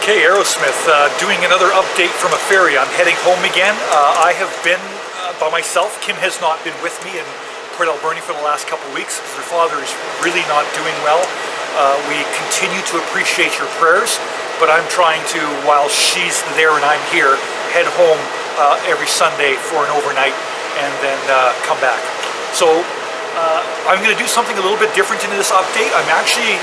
Okay, Arrowsmith, doing another update from a ferry. I'm heading home again. I have been by myself. Kim has not been with me in Port Alberni for the last couple of weeks because her father is really not doing well. We continue to appreciate your prayers, but I'm trying to, while she's there and I'm here, head home every Sunday for an overnight and then come back. So I'm going to do something a little bit different in this update. I'm actually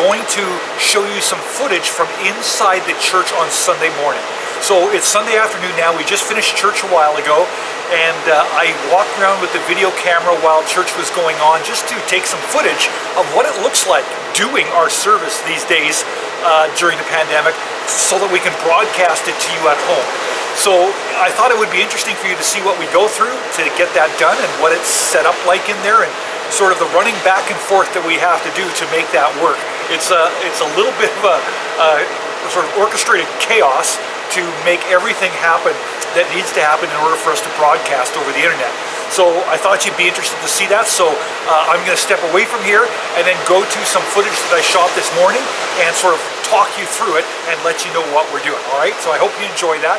going to show you some footage from inside the church on Sunday morning. So it's Sunday afternoon now. We just finished church a while ago, and I walked around with the video camera while church was going on just to take some footage of what it looks like doing our service these days during the pandemic so that we can broadcast it to you at home. So I thought it would be interesting for you to see what we go through to get that done and what it's set up like in there and sort of the running back and forth that we have to do to make that work. It's a little bit of a sort of orchestrated chaos to make everything happen that needs to happen in order for us to broadcast over the internet. So I thought you'd be interested to see that. So I'm going to step away from here and then go to some footage that I shot this morning and sort of talk you through it and let you know what we're doing. All right, so I hope you enjoy that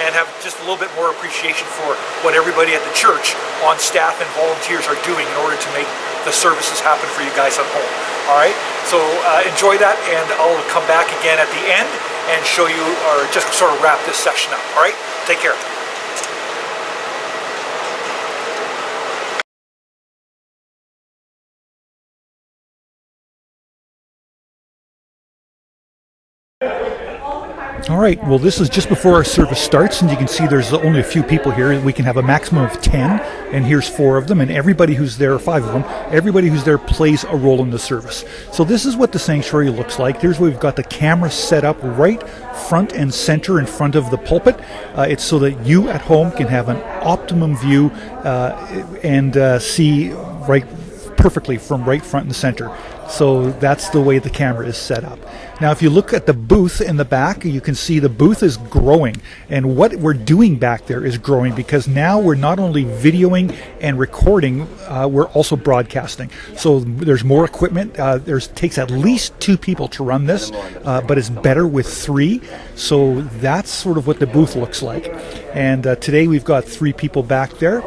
and have just a little bit more appreciation for what everybody at the church on staff and volunteers are doing in order to make the services happen for you guys at home. All right, so enjoy that, and I'll come back again at the end and show you, or just sort of wrap this section up. All right, take care. All right, well, this is just before our service starts, and you can see there's only a few people here. We can have a maximum of 10, and here's 4 of them, and everybody who's there, 5 of them, everybody who's there plays a role in the service. So this is what the sanctuary looks like. Here's where we've got the camera set up right front and center in front of the pulpit. It's so that you at home can have an optimum view and see right perfectly from right front and center. So that's the way the camera is set up. Now, if you look at the booth in the back, you can see the booth is growing. And what we're doing back there is growing because now we're not only videoing and recording, we're also broadcasting. So there's more equipment. Takes at least 2 people to run this, but it's better with 3. So that's sort of what the booth looks like. And today we've got 3 people back there.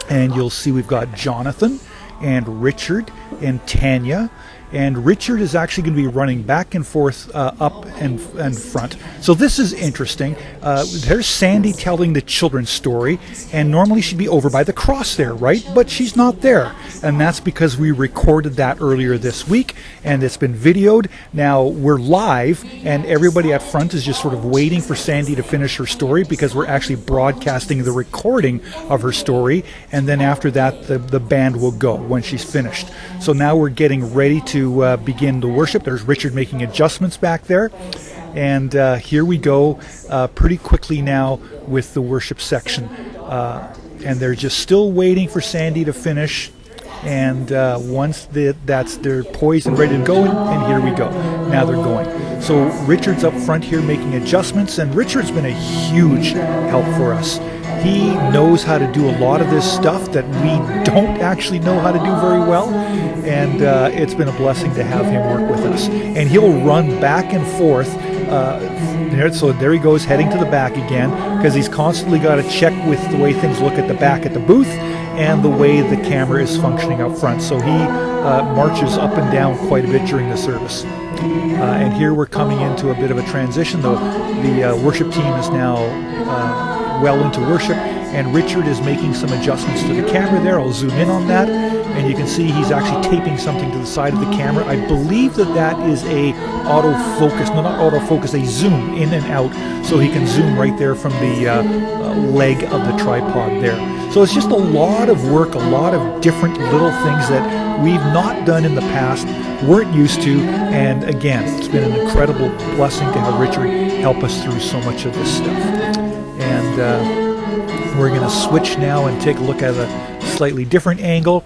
And you'll see we've got Jonathan and Richard and Tanya. And Richard is actually going to be running back and forth up and front. So this is interesting. There's Sandy telling the children's story, and normally she'd be over by the cross there, right? But she's not there. And that's because we recorded that earlier this week, and it's been videoed. Now we're live, and everybody at front is just sort of waiting for Sandy to finish her story because we're actually broadcasting the recording of her story, and then after that the band will go when she's finished. So now we're getting ready to begin the worship. There's Richard making adjustments back there, and here we go pretty quickly now with the worship section, and they're just still waiting for Sandy to finish, and once they're poised and ready to go, and here we go. Now they're going. So Richard's up front here making adjustments, and Richard's been a huge help for us. He knows how to do a lot of this stuff that we don't actually know how to do very well, and it's been a blessing to have him work with us. And he'll run back and forth. So there he goes, heading to the back again, because he's constantly got to check with the way things look at the back at the booth and the way the camera is functioning up front. So he marches up and down quite a bit during the service. And here we're coming into a bit of a transition. The worship team is now well into worship, and Richard is making some adjustments to the camera there. I'll zoom in on that, and you can see he's actually taping something to the side of the camera. I believe that is a autofocus, no, not autofocus, a zoom in and out, so he can zoom right there from the leg of the tripod there. So it's just a lot of work, a lot of different little things that we've not done in the past, weren't used to, and again, it's been an incredible blessing to have Richard help us through so much of this stuff. And we're going to switch now and take a look at a slightly different angle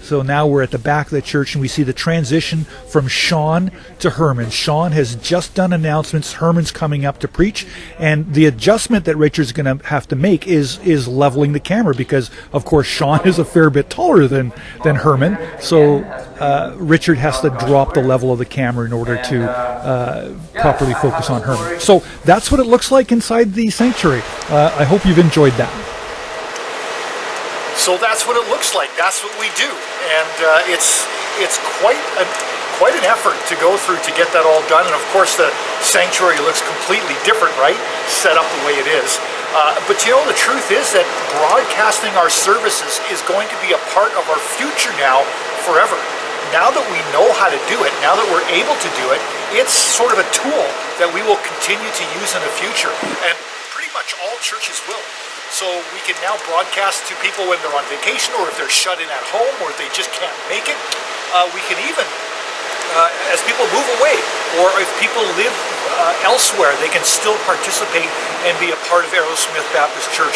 So now we're at the back of the church, and we see the transition from Sean to Herman. Sean has just done announcements. Herman's coming up to preach, and the adjustment that Richard's going to have to make is leveling the camera, because of course Sean is a fair bit taller than Herman. So Richard has to drop the level of the camera in order to properly focus on Herman. So that's what it looks like inside the sanctuary. I hope you've enjoyed that. So that's what it looks like. That's what we do, and it's quite an effort to go through to get that all done. And of course, the sanctuary looks completely different, right? Set up the way it is. But you know, the truth is that broadcasting our services is going to be a part of our future now, forever. Now that we know how to do it, now that we're able to do it, it's sort of a tool that we will continue to use in the future, and pretty much all churches will. So we can now broadcast to people when they're on vacation, or if they're shut in at home, or if they just can't make it. We can even, as people move away, or if people live elsewhere, they can still participate and be a part of Arrowsmith Baptist Church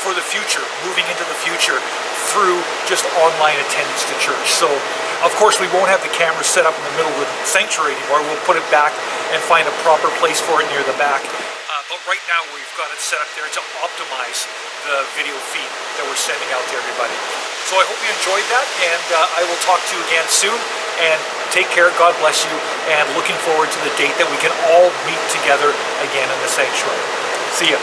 for the future, moving into the future through just online attendance to church. So of course we won't have the camera set up in the middle of the sanctuary anymore. We'll put it back and find a proper place for it near the back. But right now we've got it set up there to optimize the video feed that we're sending out to everybody. So I hope you enjoyed that, and I will talk to you again soon. And take care, God bless you, and looking forward to the date that we can all meet together again in the sanctuary. See ya.